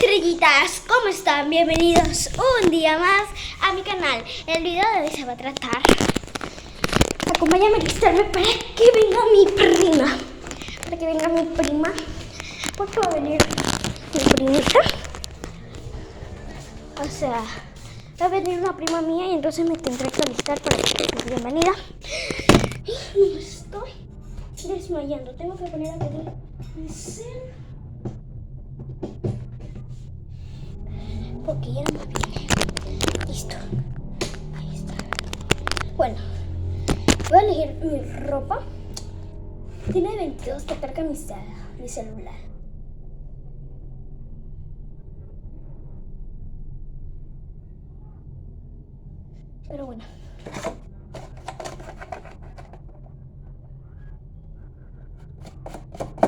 estrellitas, ¿cómo están? Bienvenidos un día más a mi canal. El video de hoy se va a tratar. Acompáñame a alistarme para que venga mi prima. Porque va a venir mi primita. O sea, va a venir una prima mía y entonces me tendré que alistar para que sea bienvenida. Y me estoy desmayando. Tengo que poner a pedir mi cel. Porque ya no me viene. Listo. Ahí está. Bueno, voy a elegir mi ropa. Tiene 22 que carga mi celular. Pero bueno.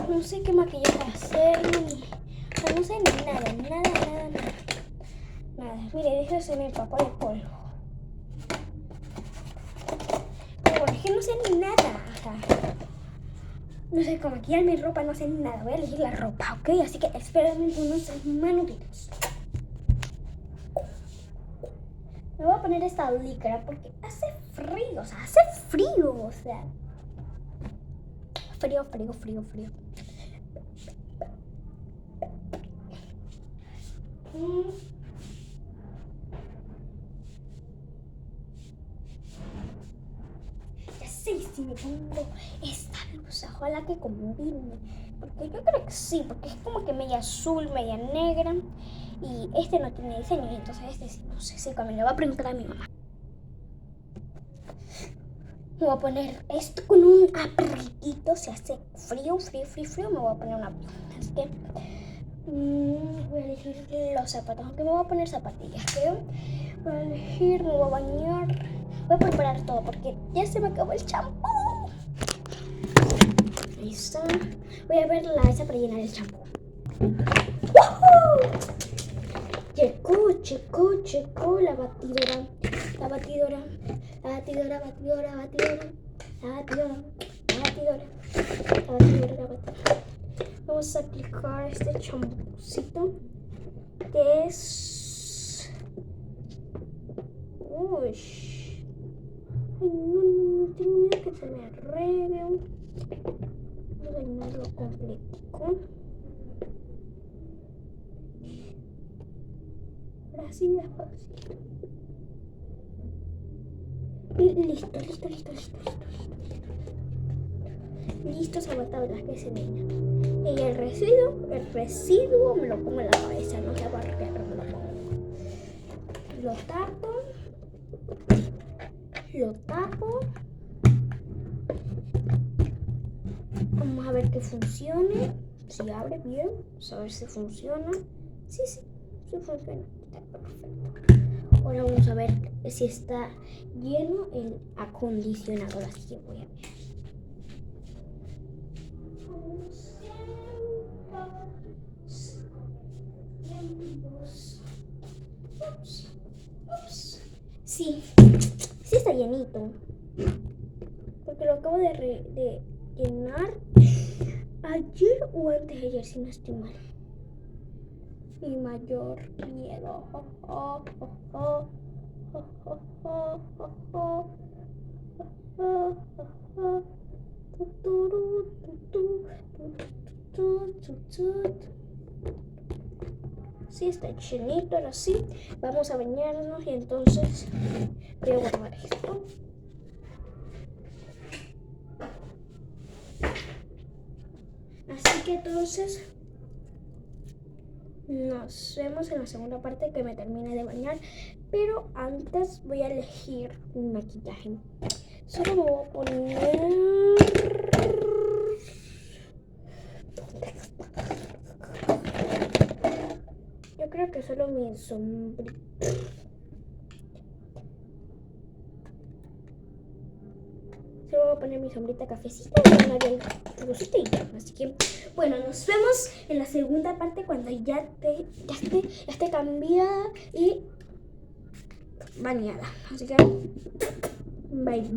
No sé qué maquillaje hacer, no sé nada. Mire, déjese mi papá de polvo. Pero es que no sé ni nada. O sea, no sé cómo maquillar mi ropa, no sé ni nada. Voy a elegir la ropa, ¿ok? Así que espérenme unos minutitos. Me voy a poner esta licra porque hace frío, o sea, frío. Ya sé si me pongo esta blusa, ojalá que combine, porque yo creo que sí, porque es como que media azul, media negra, y este no tiene diseño, entonces este sí, no sé si combina. Le voy a preguntar a mi mamá. Me voy a poner esto con un aperritito, se hace frío, me voy a poner una blusa, así que voy a elegir los zapatos, aunque me voy a poner zapatillas, creo. Voy a elegir, me voy a bañar, voy a preparar todo porque ya se me acabó el champú. Ahí está. Voy a ver la esa para llenar el champú. ¡Woohoo! Llegó la batidora. Vamos a aplicar este champucito que es... Uy. Ay, no, tengo miedo que se me arregle. Voy a llenarlo completico. Ahora sí, despacito. Y listo. Listo, Sabata Velázquez se veía. Y el residuo me lo pongo en la cabeza, no se va a arreglar, pero me lo pongo. Lo tapo. Vamos a ver que funcione. Si abre bien, vamos a ver si funciona. Sí funciona. Está perfecto. Ahora vamos a ver si está lleno el acondicionador, así que voy a ver. Sí está llenito. Porque lo acabo de llenar ayer o antes de ayer, si no estoy mal. Mi mayor miedo. Sí, está llenito, ahora sí. Vamos a bañarnos y entonces voy a guardar esto. Así que entonces nos vemos en la segunda parte que me termine de bañar. Pero antes voy a elegir un maquillaje. Solo me voy a poner... Yo creo que solo mi sombrita. Solo voy a poner mi sombrita cafecita y una bien rosita. Así que, bueno, nos vemos en la segunda parte cuando ya esté cambiada y bañada. Así que, bye.